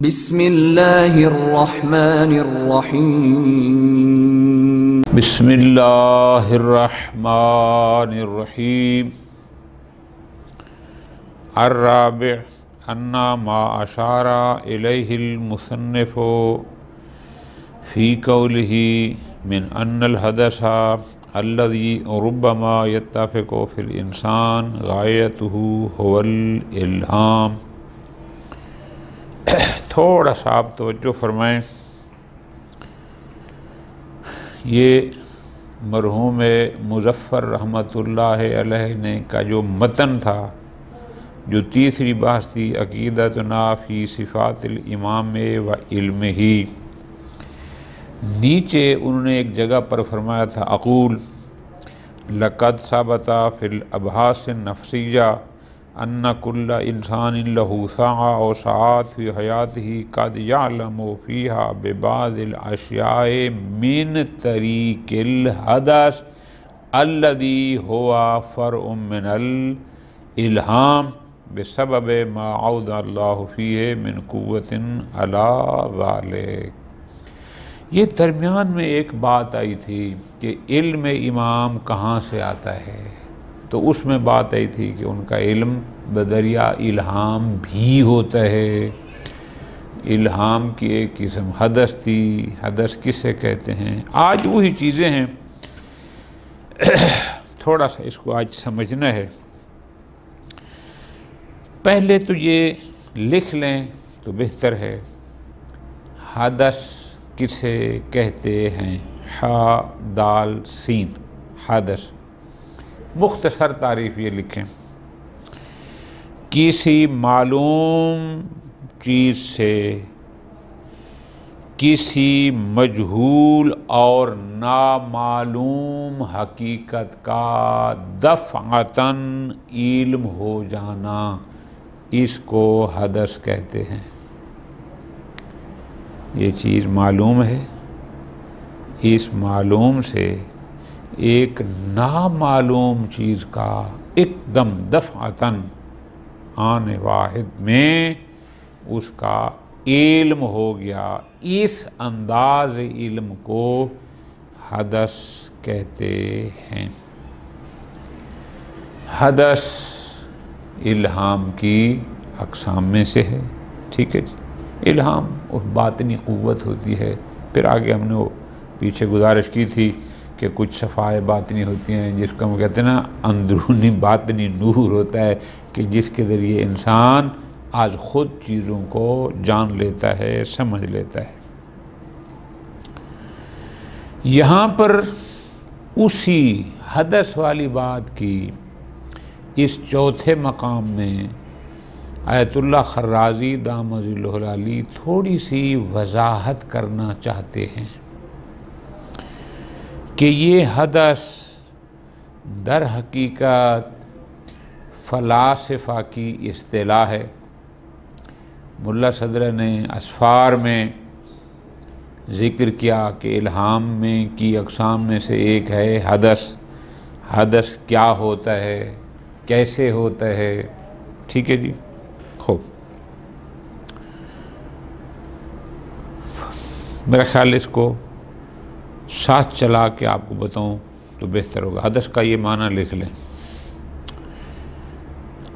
بسم اللہ الرحمن الرحیم بسم اللہ الرحمن الرحیم الرابع ان ما اشار الیہ المصنف فی قولہ من ان الحدث الذي ربما يتفق في الانسان غایتہ هو الالہام۔ تھوڑا سا آپ توجہ فرمائیں، یہ مرحوم مظفر رحمۃ اللہ علیہ نے کا جو متن تھا، جو تیسری بحث تھی عقیدتنا فی صفات الامام و علمہ، نیچے انہوں نے ایک جگہ پر فرمایا تھا اقول لقد ثبت فی الابحاث النفسیہ ان کل انسان لہ ساعة او ساعات فی حیاتہ قد یعلم فیہا ببعض الاشیاء من طریق الحدث الذی هو فرع من الالہام بسبب ما عود اللہ فیہ من قوت علی ذلک۔ یہ درمیان میں ایک بات آئی تھی کہ علم امام کہاں سے آتا ہے، تو اس میں بات آئی تھی کہ ان کا علم بدریہ الہام بھی ہوتا ہے۔ الہام کی ایک قسم حدث تھی، حدث کسے کہتے ہیں، آج وہی چیزیں ہیں، تھوڑا سا اس کو آج سمجھنا ہے۔ پہلے تو یہ لکھ لیں تو بہتر ہے، حدث کسے کہتے ہیں، حا دال سین حدث۔ مختصر تعریف یہ لکھیں، کسی معلوم چیز سے کسی مجہول اور نامعلوم حقیقت کا دفعتاً علم ہو جانا، اس کو حدث کہتے ہیں۔ یہ چیز معلوم ہے، اس معلوم سے ایک نامعلوم چیز کا ایک دم دفعتاً آن واحد میں اس کا علم ہو گیا، اس انداز علم کو حدث کہتے ہیں۔ حدث الہام کی اقسام میں سے ہے، ٹھیک ہے جی۔ الہام اور باطنی قوت ہوتی ہے، پھر آگے ہم نے وہ پیچھے گزارش کی تھی کہ کچھ صفائے باطنی ہوتی ہیں جس کو ہم کہتے ہیں نا اندرونی باطنی نور ہوتا ہے، کہ جس کے ذریعے انسان آج خود چیزوں کو جان لیتا ہے، سمجھ لیتا ہے۔ یہاں پر اسی حدث والی بات کی اس چوتھے مقام میں آیت اللہ خرازی دامہ ظلہ العالی تھوڑی سی وضاحت کرنا چاہتے ہیں کہ یہ حدث در حقیقت فلاسفہ کی اصطلاح ہے۔ ملا صدر نے اسفار میں ذکر کیا کہ الہام میں کی اقسام میں سے ایک ہے حدث۔ حدث کیا ہوتا ہے، کیسے ہوتا ہے، ٹھیک ہے جی۔ خوب، میرا خیال اس کو ساتھ چلا کے آپ کو بتاؤں تو بہتر ہوگا۔ حدث کا یہ معنی لکھ لیں،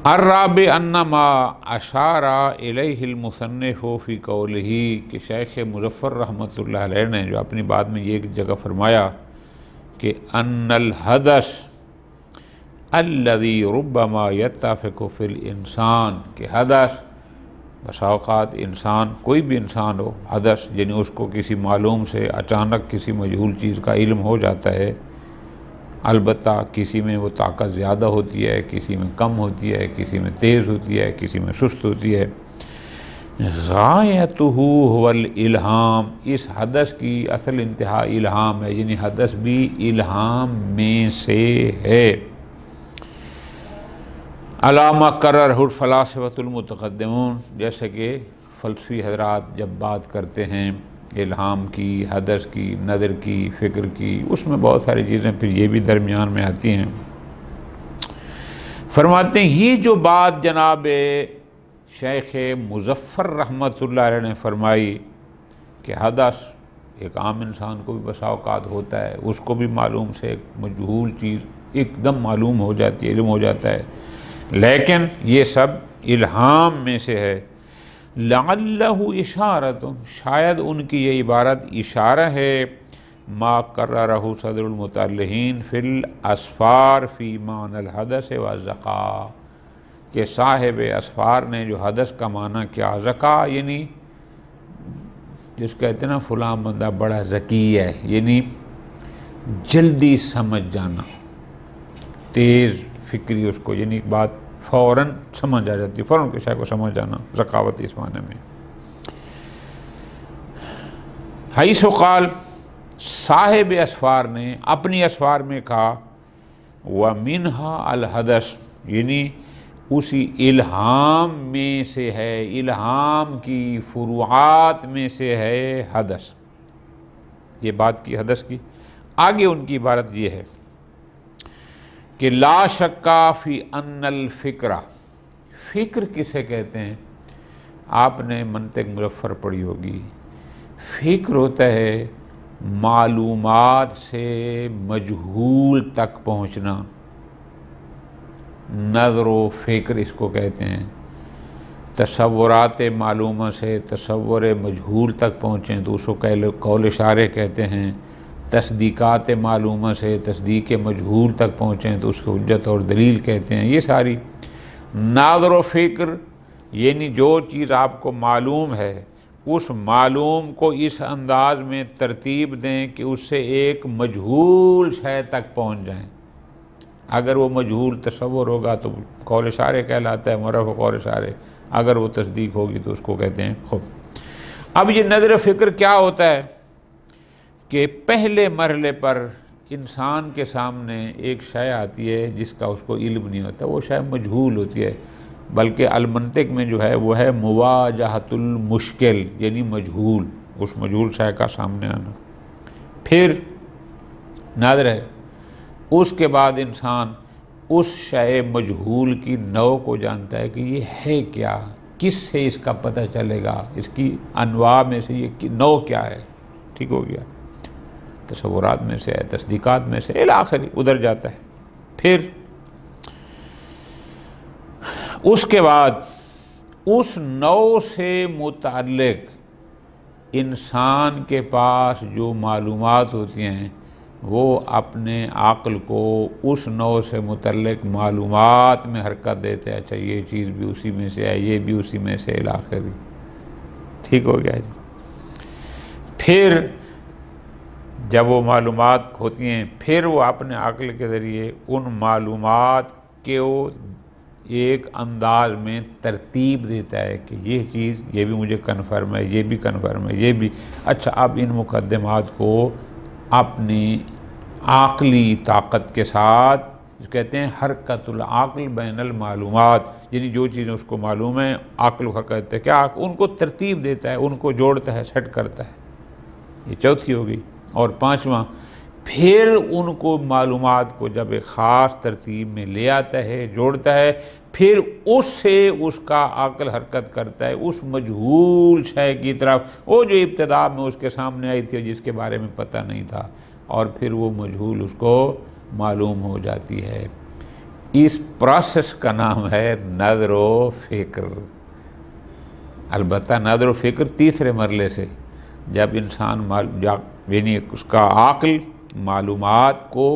الرابع ان ما اشار الیہ المصنف فی قولہ، کہ شیخ مظفر رحمۃ اللہ علیہ نے جو اپنی بات میں یہ جگہ فرمایا کہ ان الحدث الذی ربما یتفق فی الانسان، کہ حدث بسا اوقات انسان، کوئی بھی انسان ہو، حدث یعنی اس کو کسی معلوم سے اچانک کسی مجہول چیز کا علم ہو جاتا ہے، البتہ کسی میں وہ طاقت زیادہ ہوتی ہے، کسی میں کم ہوتی ہے، کسی میں تیز ہوتی ہے، کسی میں سست ہوتی ہے۔ غایتہ هو الالہام، اس حدث کی اصل انتہا الہام ہے، یعنی حدث بھی الہام میں سے ہے۔ علامہ قررہ الفلاسفۃ المتقدمون، جیسے کہ فلسفی حضرات جب بات کرتے ہیں الہام کی، حدث کی، نظر کی، فکر کی، اس میں بہت ساری چیزیں پھر یہ بھی درمیان میں آتی ہیں۔ فرماتے ہیں یہ جو بات جناب شیخ مظفر رحمۃ اللہ علیہ نے فرمائی کہ حدث ایک عام انسان کو بھی بسا اوقات ہوتا ہے، اس کو بھی معلوم سے ایک مجہول چیز ایک دم معلوم ہو جاتی ہے، علم ہو جاتا ہے، لیکن یہ سب الہام میں سے ہے۔ لعلہ اشارۃ، شاید ان کی یہ عبارت اشارہ ہے، ما قررہ صدر المتعلقین فی الاسفار فی معنی الحدث والزکاء، کہ صاحب اسفار نے جو حدث کا معنی کیا، زکا یعنی جس کہتے ہیں نا فلاں بندہ بڑا ذکی ہے، یعنی جلدی سمجھ جانا، تیز فکری اس کو، یعنی بات فوراً سمجھ آ جاتی، فوراً کسی کو سمجھ آنا، ذکاوت اس معنی میں۔ حیث قال، صاحب اسفار نے اپنی اسفار میں کہا، وَمِنْهَا الْحَدَث، یعنی اسی الہام میں سے ہے، الہام کی فروعات میں سے ہے حدث۔ یہ بات کی حدث کی۔ آگے ان کی عبارت یہ ہے کہ لا شکا فی ان الفکرہ، فکر کسے کہتے ہیں؟ آپ نے منطق مظفر پڑھی ہوگی۔ فکر ہوتا ہے معلومات سے مجہول تک پہنچنا، نظر و فکر اس کو کہتے ہیں۔ تصورات معلومہ سے تصور مجہول تک پہنچیں تو اس کو قول اشارے کہتے ہیں۔ تصدیقات معلومہ سے تصدیق مجہول تک پہنچیں تو اس کو حجت اور دلیل کہتے ہیں۔ یہ ساری نظر و فکر یعنی جو چیز آپ کو معلوم ہے اس معلوم کو اس انداز میں ترتیب دیں کہ اس سے ایک مجہول شے تک پہنچ جائیں۔ اگر وہ مجہول تصور ہوگا تو قول اشارے کہلاتا ہے، معرف و قول اشارے، اگر وہ تصدیق ہوگی تو اس کو کہتے ہیں خوب۔ اب یہ نظر فکر کیا ہوتا ہے کہ پہلے مرحلے پر انسان کے سامنے ایک شے آتی ہے جس کا اس کو علم نہیں ہوتا، وہ شے مجہول ہوتی ہے، بلکہ المنطق میں جو ہے وہ ہے مواجہۃ المشکل، یعنی مجہول، اس مجہول شے کا سامنے آنا۔ پھر نظر ہے، اس کے بعد انسان اس شے مجہول کی نوع کو جانتا ہے کہ یہ ہے کیا، کس سے اس کا پتہ چلے گا، اس کی انواع میں سے یہ نوع کیا ہے، ٹھیک ہو گیا، تصورات میں سے ہے، تصدیقات میں سے الی آخری ادھر جاتا ہے۔ پھر اس کے بعد اس نوع سے متعلق انسان کے پاس جو معلومات ہوتی ہیں وہ اپنے عقل کو اس نوع سے متعلق معلومات میں حرکت دیتے ہیں، اچھا یہ چیز بھی اسی میں سے ہے، یہ بھی اسی میں سے الی آخری، ٹھیک ہو گیا جی۔ پھر جب وہ معلومات ہوتی ہیں پھر وہ اپنے عقل کے ذریعے ان معلومات کو ایک انداز میں ترتیب دیتا ہے کہ یہ چیز یہ بھی مجھے کنفرم ہے، یہ بھی کنفرم ہے، یہ بھی، اچھا اب ان مقدمات کو اپنی عقلی طاقت کے ساتھ کہتے ہیں حرکت العقل بین المعلومات، یعنی جو چیزیں اس کو معلوم ہیں عقل حرکت ہے کیا، ان کو ترتیب دیتا ہے، ان کو جوڑتا ہے، سیٹ کرتا ہے۔ یہ چوتھی ہو گئی۔ اور پانچواں، پھر ان کو معلومات کو جب ایک خاص ترتیب میں لے آتا ہے، جوڑتا ہے، پھر اس سے اس کا عقل حرکت کرتا ہے اس مجہول شے کی طرف، وہ جو ابتدا میں اس کے سامنے آئی تھی جس کے بارے میں پتہ نہیں تھا، اور پھر وہ مجہول اس کو معلوم ہو جاتی ہے۔ اس پروسیس کا نام ہے نظر و فکر۔ البتہ نظر و فکر تیسرے مرحلے سے، جب انسان یعنی اس کا عقل معلومات کو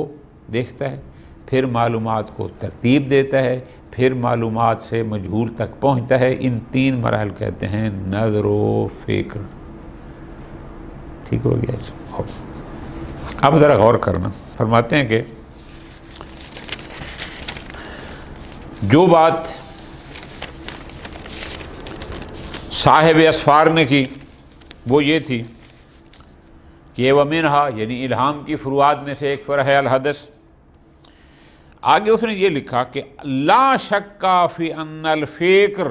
دیکھتا ہے، پھر معلومات کو ترتیب دیتا ہے، پھر معلومات سے مجہول تک پہنچتا ہے، ان تین مراحل کہتے ہیں نظر و فکر، ٹھیک ہو گیا جی۔ اب ذرا غور کرنا، فرماتے ہیں کہ جو بات صاحب اسفار نے کی وہ یہ تھی کہ ومنہا یعنی الہام کی فروعات میں سے ایک فرع ہے الحدث۔ آگے اس نے یہ لکھا کہ لا شک فی ان الفکر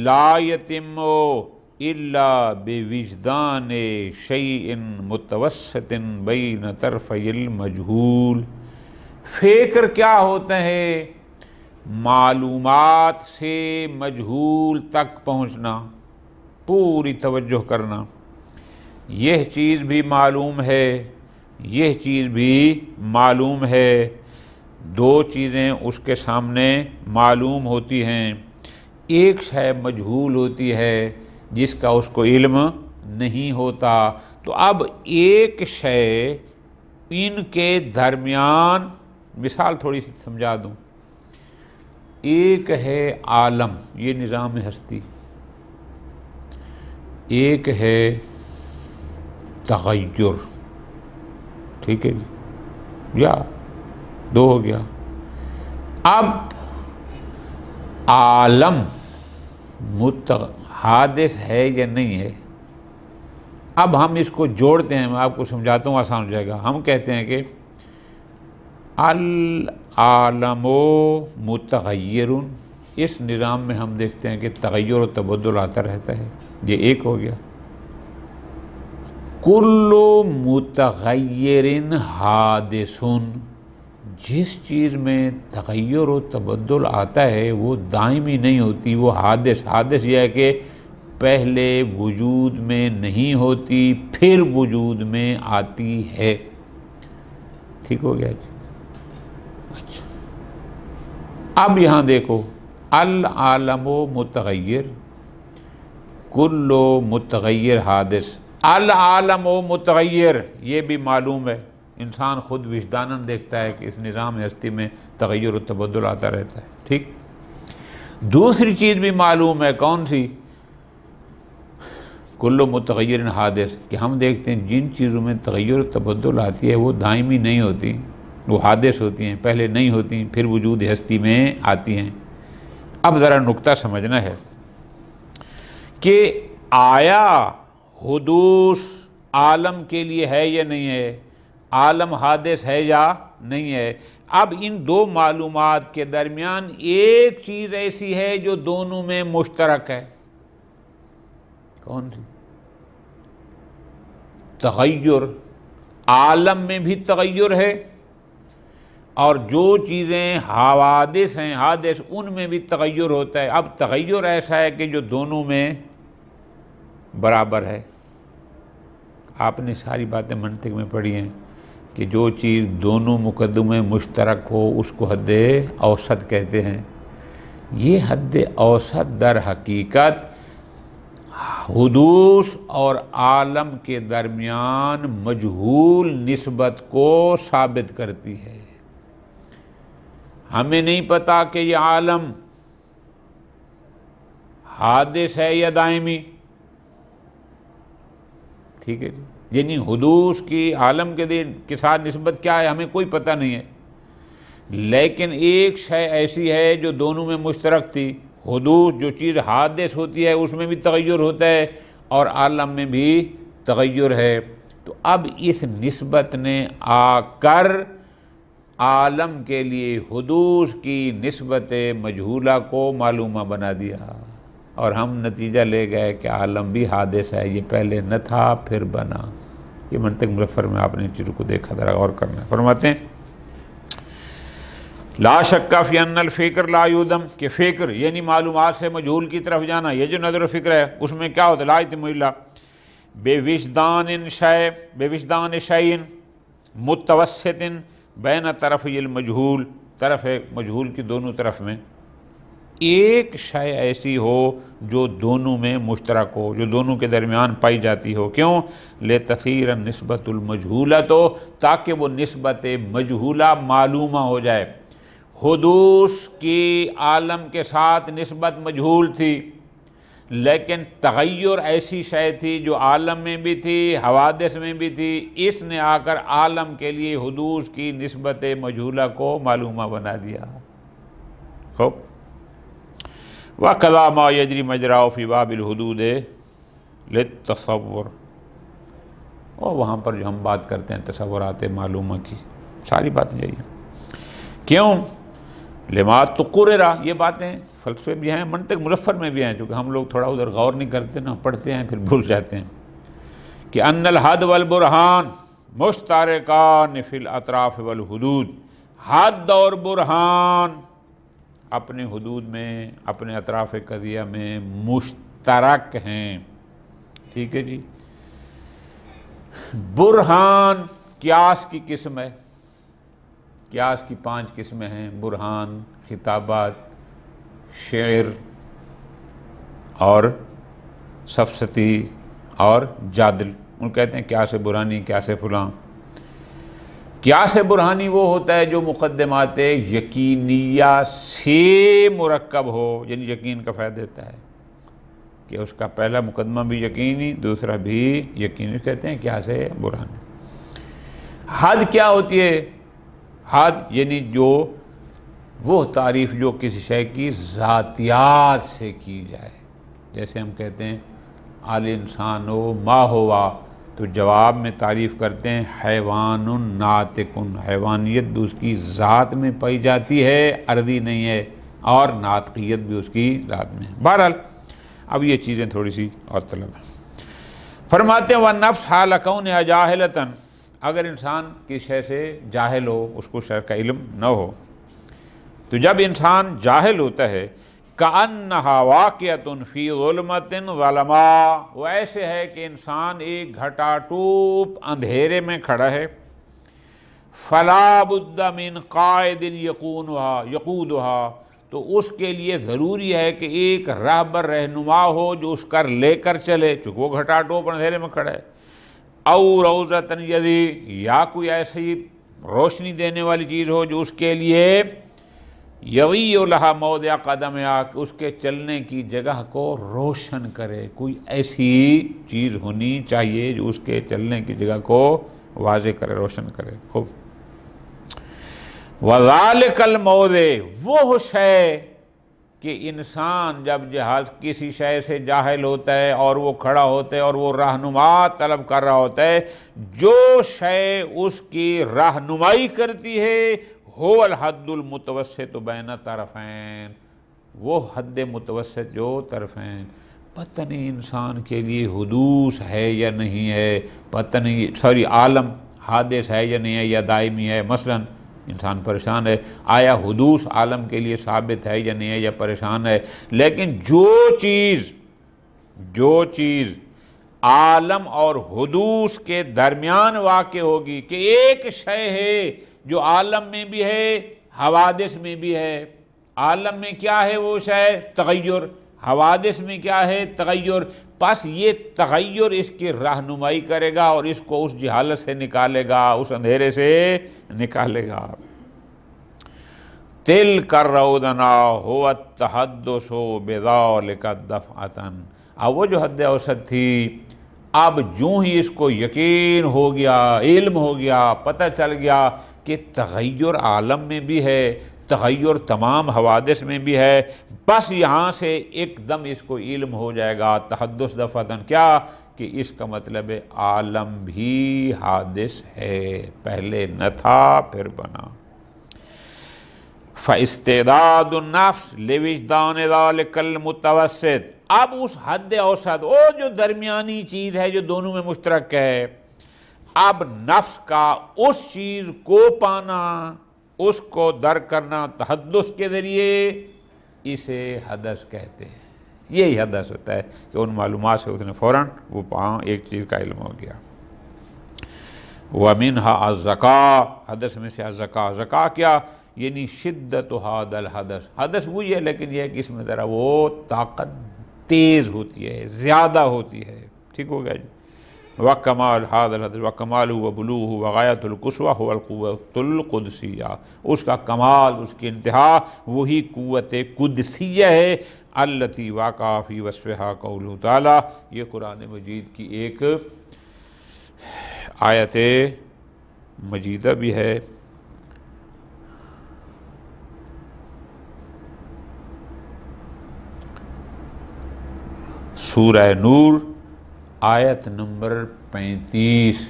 لا یتم الا بوجدان شیء متوسط بین طرفی المجہول۔ فکر کیا ہوتا ہے؟ معلومات سے مجہول تک پہنچنا، پوری توجہ کرنا، یہ چیز بھی معلوم ہے، یہ چیز بھی معلوم ہے، دو چیزیں اس کے سامنے معلوم ہوتی ہیں، ایک شے مجہول ہوتی ہے جس کا اس کو علم نہیں ہوتا۔ تو اب ایک شے ان کے درمیان، مثال تھوڑی سی سمجھا دوں، ایک ہے عالم، یہ نظام ہستی، ایک ہے تغیر، ٹھیک ہے جی، یا دو ہو گیا۔ اب عالم حادث ہے یا نہیں ہے، اب ہم اس کو جوڑتے ہیں، میں آپ کو سمجھاتا ہوں آسان ہو جائے گا۔ ہم کہتے ہیں کہ العالم متغیر، اس نظام میں ہم دیکھتے ہیں کہ تغیر و تبدل آتا رہتا ہے، یہ ایک ہو گیا۔ کل متغیر حادث، جس چیز میں تغیر و تبدل آتا ہے وہ دائمی نہیں ہوتی، وہ حادث یہ ہے کہ پہلے وجود میں نہیں ہوتی پھر وجود میں آتی ہے، ٹھیک ہو گیا جی۔ اچھا اب یہاں دیکھو، العالم متغیر، کل متغیر حادث، العالم متغیر، یہ بھی معلوم ہے، انسان خود وجداناً دیکھتا ہے کہ اس نظام ہستی میں تغیر و تبدل آتا رہتا ہے، ٹھیک۔ دوسری چیز بھی معلوم ہے، کون سی؟ کل متغیر حادث، کہ ہم دیکھتے ہیں جن چیزوں میں تغیر و تبدل آتی ہے وہ دائمی نہیں ہوتی، وہ حادث ہوتی ہیں، پہلے نہیں ہوتی پھر وجود ہستی میں آتی ہیں۔ اب ذرا نکتہ سمجھنا ہے کہ آیا حدوث عالم کے لیے ہے یا نہیں ہے، عالم حادث ہے یا نہیں ہے۔ اب ان دو معلومات کے درمیان ایک چیز ایسی ہے جو دونوں میں مشترک ہے، کون سی؟ تغیر، عالم میں بھی تغیر ہے اور جو چیزیں حوادث ہیں، حادث، ان میں بھی تغیر ہوتا ہے۔ اب تغیر ایسا ہے کہ جو دونوں میں برابر ہے۔ آپ نے ساری باتیں منطق میں پڑھی ہیں کہ جو چیز دونوں مقدمے مشترک ہو اس کو حد اوسط کہتے ہیں۔ یہ حد اوسط در حقیقت حدوث اور عالم کے درمیان مجہول نسبت کو ثابت کرتی ہے۔ ہمیں نہیں پتا کہ یہ عالم حادث ہے یا دائمی، ٹھیک ہے جی، یعنی حدوث کی عالم کے ساتھ نسبت کیا ہے ہمیں کوئی پتہ نہیں ہے، لیکن ایک شے ایسی ہے جو دونوں میں مشترک تھی۔ حدوث جو چیز حادث ہوتی ہے اس میں بھی تغیر ہوتا ہے اور عالم میں بھی تغیر ہے۔ تو اب اس نسبت نے آ کر عالم کے لیے حدوث کی نسبت مجہولہ کو معلومہ بنا دیا، اور ہم نتیجہ لے گئے کہ عالم بھی حادث ہے، یہ پہلے نہ تھا پھر بنا۔ یہ منطق مظفر میں آپ نے ان چیزوں کو دیکھا، ذرا غور کرنا ہے۔ فرماتے ہیں لا شک فی ان الفکر لا یودم، کہ فکر یعنی معلومات سے مجہول کی طرف جانا، یہ جو نظر و فکر ہے اس میں کیا ہوتا ہے؟ لا یتم الا بوجدان شیء متوسط بین طرفی المجہول، طرف مجہول کی دونوں طرف میں ایک شے ایسی ہو جو دونوں میں مشترک ہو، جو دونوں کے درمیان پائی جاتی ہو۔ کیوں؟ لتصیر النسبۃ المجہولہ، تو تاکہ وہ نسبت مجہولہ معلومہ ہو جائے۔ حدوث کی عالم کے ساتھ نسبت مجہول تھی، لیکن تغیر ایسی شے تھی جو عالم میں بھی تھی حوادث میں بھی تھی، اس نے آ کر عالم کے لیے حدوث کی نسبت مجہولہ کو معلومہ بنا دیا۔ خوب، وَقَضَى مَا يَجْرِي مَجْرَاهُ فِي بَابِ الْحُدُودِ لِلتَّصَوُّرِ، اور وہاں پر جو ہم بات کرتے ہیں تصورات معلومہ کی، ساری باتیں یہی ہیں۔ کیوں؟ لما تقرر، یہ باتیں فلسفے بھی ہیں، منطق مظفر میں بھی ہیں، چونکہ ہم لوگ تھوڑا ادھر غور نہیں کرتے نا، پڑھتے ہیں پھر بھول جاتے ہیں، کہ ان الحد والبرہان مشترکان فی الاطراف والحدود، حد اور برہان اپنے حدود میں، اپنے اطراف قضیہ میں مشترک ہیں، ٹھیک ہے جی۔ برہان قیاس کی قسم ہے، قیاس کی 5 قسمیں ہیں، برہان، خطابات، شعر اور سفسطی اور جادل، ان کہتے ہیں قیاس برہانی، قیاس فلاں۔ قیاس برہانی وہ ہوتا ہے جو مقدمات یقینیہ سے مرکب ہو، یعنی یقین کا فائدہ دیتا ہے کہ اس کا پہلا مقدمہ بھی یقینی، دوسرا بھی یقینی، کہتے ہیں قیاس برہانی۔ حد کیا ہوتی ہے؟ حد یعنی جو وہ تعریف جو کسی شے کی ذاتیات سے کی جائے، جیسے ہم کہتے ہیں آل انسان و ما ہوا، تو جواب میں تعریف کرتے ہیں حیوان ناطق، حیوانیت بھی اس کی ذات میں پائی جاتی ہے، ارضی نہیں ہے، اور ناطقیت بھی اس کی ذات میں ہے۔ بہرحال اب یہ چیزیں تھوڑی سی اور طلب ہیں۔ فرماتے ہیں وَالنَّفْسُ حَالَ كَوْنِهَا جَاهِلَةً، اگر انسان کی شے سے جاہل ہو، اس کو شے کا علم نہ ہو، تو جب انسان جاہل ہوتا ہے کأنہا واقعۃ فی ظلمۃ ظلما، وہ ایسے ہے کہ انسان ایک گھٹا ٹوپ اندھیرے میں کھڑا ہے، فلا بد من قائد یقودہا، تو اس کے لیے ضروری ہے کہ ایک راہبر رہنما ہو جو اس کر لے کر چلے، چونکہ وہ گھٹا ٹوپ اندھیرے میں کھڑا ہے، او روضۃ یدی، یا کوئی ایسی روشنی دینے والی چیز ہو جو اس کے لیے یوی لہا موضع قدمہا، کہ اس کے چلنے کی جگہ کو روشن کرے، کوئی ایسی چیز ہونی چاہیے جو اس کے چلنے کی جگہ کو واضح کرے، روشن کرے۔ خوب، وَذَلِكَ الْمَوْضِعُ، وہ شے کہ انسان جب کسی شے سے جاہل ہوتا ہے اور وہ کھڑا ہوتا ہے اور وہ رہنما طلب کر رہا ہوتا ہے، جو شے اس کی رہنمائی کرتی ہے هو الحد المتوسط بین طرفین، وہ حد متوسط جو طرفین، پتہ نہیں انسان کے لیے حدوث ہے یا نہیں ہے، پتہ نہیں عالم حادث ہے یا نہیں ہے یا دائمی ہے۔ مثلا انسان پریشان ہے، آیا حدوث عالم کے لیے ثابت ہے یا نہیں ہے یا پریشان ہے، لیکن جو چیز عالم اور حدوث کے درمیان واقع ہوگی، کہ ایک شے ہے جو عالم میں بھی ہے، حوادث میں بھی ہے۔ عالم میں کیا ہے وہ شے؟ تغیر۔ حوادث میں کیا ہے؟ تغیر۔ پس یہ تغیر اس کی رہنمائی کرے گا اور اس کو اس جہالت سے نکالے گا، اس اندھیرے سے نکالے گا۔ تِلْكَ الرَّوْدَنَا هُوَ التَّحَدُّثُ بِذَلِكَ دَفْعَةً، اب وہ جو حد اوسط تھی، اب جوں ہی اس کو یقین ہو گیا، علم ہو گیا، پتہ چل گیا کہ تغیر عالم میں بھی ہے، تغیر تمام حوادث میں بھی ہے، بس یہاں سے ایک دم اس کو علم ہو جائے گا تحدث دفعتاً، کیا کہ اس کا مطلب ہے عالم بھی حادث ہے، پہلے نہ تھا پھر بنا۔ فاستعداد النفس لوجدان ذلک المتوسط، اب اس حد اوسط، وہ جو درمیانی چیز ہے جو دونوں میں مشترک ہے، اب نفس کا اس چیز کو پانا، اس کو درک کرنا تحدث کے ذریعے، اسے حدث کہتے ہیں۔ یہی حدث ہوتا ہے کہ ان معلومات سے اس نے فوراً وہ ایک چیز کا علم ہو گیا۔ وَمِنْهَا الزَّكَاءُ، حدث میں سے الزَّكَاء، زکاء کیا؟ یعنی شدت هذا الحدث، حدث وہی ہے لیکن یہ ہے کہ اس میں ذرا وہ طاقت تیز ہوتی ہے، زیادہ ہوتی ہے، ٹھیک ہو گیا جی۔ وَكَمَالُ هَذَا الْحَدْثِ وَكَمَالُهُ وَبُلُوغُهُ وَغَايَةُ الْقُصْوَى هُوَ الْقُوَّةُ الْقُدْسِيَّةُ، اس کا کمال، اس کی انتہا وہی قوت قدسیہ ہے، التي وقع فی وصفها قوله تعالیٰ، یہ قرآن مجید کی ایک آیت مجیدہ بھی ہے۔ سورہ نور آیت نمبر 35،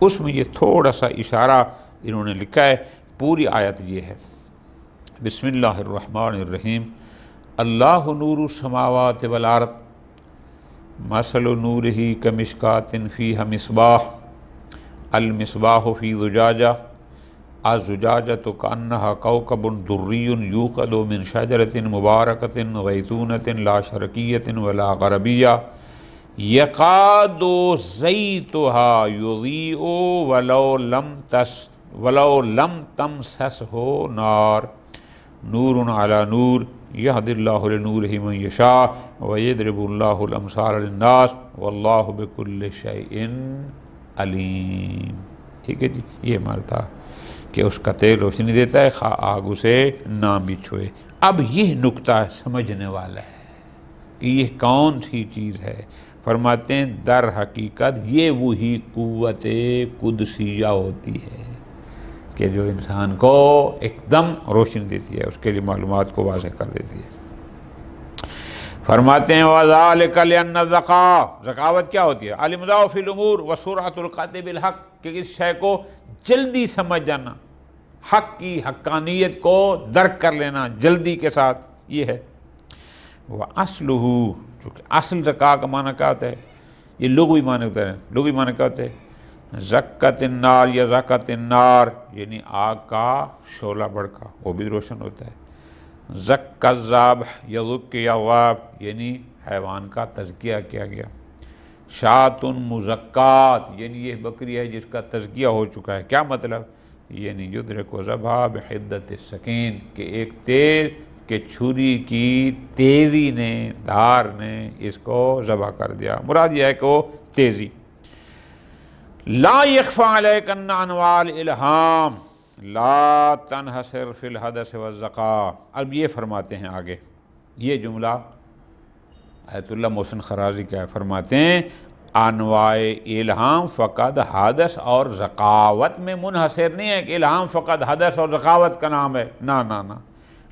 اس میں یہ تھوڑا سا اشارہ انہوں نے لکھا ہے، پوری آیت یہ ہے۔ بسم اللہ الرحمن الرحیم، اللہ نور السماوات والارض مثل نورہ کمشکاۃ فیہا مصباح، المصباح فی زجاجہ الزجاجۃ کأنہا کوکب دری یوقد من شجرۃ مبارکۃ زیتونۃ لا شرقیۃ ولا غربیہ یکاد زیتها یضیء ولو لم تمسسہ نار نور علی نور یہدی اللہ لنورہ من یشاء ویضرب اللہ الامثال للناس واللہ بکل شیء علیم۔ ٹھیک ہے جی، یہ ہمارا تھا کہ اس کا تیل روشنی دیتا ہے خواہ آگ اسے نہ بھی چھوئے۔ اب یہ نکتہ سمجھنے والا ہے کہ یہ کون سی چیز ہے۔ فرماتے ہیں در حقیقت یہ وہی قوت قدسیہ ہوتی ہے کہ جو انسان کو ایک دم روشنی دیتی ہے، اس کے لیے معلومات کو واضح کر دیتی ہے۔ فرماتے ہیں وَذَلِكَ لِأَنَّ الذَّكَاءَ، ذکاوت کیا ہوتی ہے؟ الْإِمْضَاءُ فِي الْأُمُورِ وَسُرْعَةُ الْقَطْعِ بِالْحَقِّ، کہ اس شے کو جلدی سمجھ جانا، حق کی حقانیت کو درک کر لینا جلدی کے ساتھ، یہ ہے۔ وَأَصْلُهُ، چونکہ اصل زکا کا معنی کیا ہوتا ہے؟ یہ لغوی معنی ہوتا ہے۔ لغوی معنی کیا ہوتا ہے؟ زکت النار یا زکت النار، یعنی آگ کا شعلہ بڑھکا، وہ بھی روشن ہوتا ہے۔ زک الذابح یذک یغاب، یعنی حیوان کا تزکیہ کیا گیا۔ شاۃ مزکات، یعنی یہ بکری ہے جس کا تزکیہ ہو چکا ہے۔ کیا مطلب؟ یعنی یدرک ذبح بحدت السکین، کہ ایک تیر کہ چھری کی تیزی نے، دھار نے اس کو ذبح کر دیا۔ مراد یہ ہے کہ وہ تیزی۔ لا یخفی علیک ان انواع الالہام لا تنحصر فی الحدث والزکاء۔ اب یہ فرماتے ہیں آگے، یہ جملہ آیت اللہ محسن خرازی کیا ہے؟ فرماتے ہیں انواع الہام فقط حدث اور ذکاوت میں منحصر نہیں ہے کہ الہام فقط حدث اور ذکاوت کا نام ہے، نہ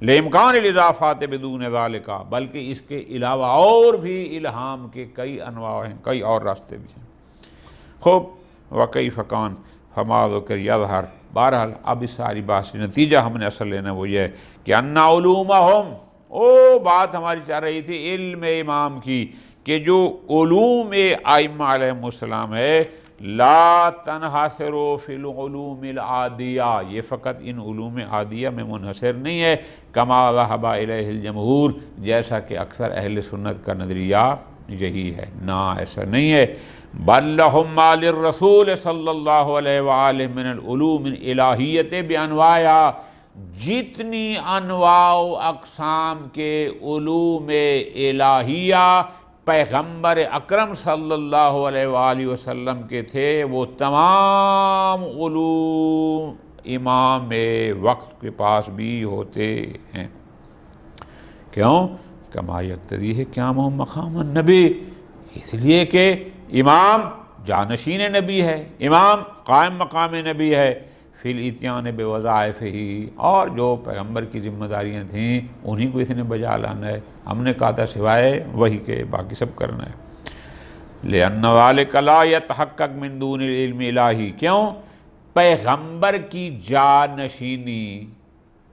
لامکان الاضافات بدون ذالک، بلکہ اس کے علاوہ اور بھی الہام کے کئی انواع ہیں، کئی اور راستے بھی ہیں۔ خوب، وکیف کان فما ذکر یظہر۔ بہرحال اب اس ساری بات سے نتیجہ ہم نے اصل لینا وہ یہ ہے کہ ان علومہم، بات ہماری چاہ رہی تھی علم امام کی، کہ جو علوم ائمہ علیہم السلام ہے لا تنحصر فی العلوم العادیہ، یہ فقط ان علوم عادیہ میں منحصر نہیں ہے، کما ذہب الیہ الجمہور، جیسا کہ اکثر اہل سنت کا نظریہ یہی ہے۔ نہ، ایسا نہیں ہے۔ بل لہم ما للرسول صلی اللہ علیہ وآلہ من العلوم الالہیۃ بانواعہا، جتنی انواع و اقسام کے علوم الہیہ پیغمبر اکرم صلی اللہ علیہ وآلہ وسلم کے تھے، وہ تمام علوم امام وقت کے پاس بھی ہوتے ہیں۔ کیوں؟ کما یقتضی ہے قیامہم مقام النبی، اس لیے کہ امام جانشین نبی ہے، امام قائم مقام نبی ہے، فی الاتیان بوظائفہ، اور جو پیغمبر کی ذمہ داریاں تھیں انہی کو اس نے بجا لانا ہے۔ ہم نے کہا تھا سوائے وہی کے باقی سب کرنا ہے۔ لأن ذلک لا یتحقق من دون العلم الہی، کیوں؟ پیغمبر کی جانشینی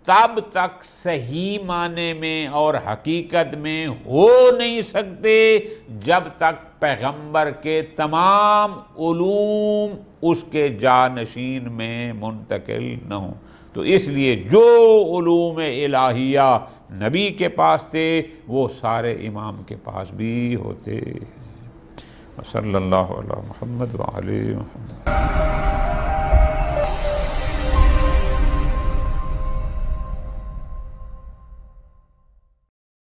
تب تک صحیح معنی میں اور حقیقت میں ہو نہیں سکتے جب تک پیغمبر کے تمام علوم اس کے جانشین میں منتقل نہ ہوں۔ تو اس لیے جو علوم الہیہ نبی کے پاس تھے وہ سارے امام کے پاس بھی ہوتے ہیں۔ صلی اللہ علیہ محمد وعلی محمد۔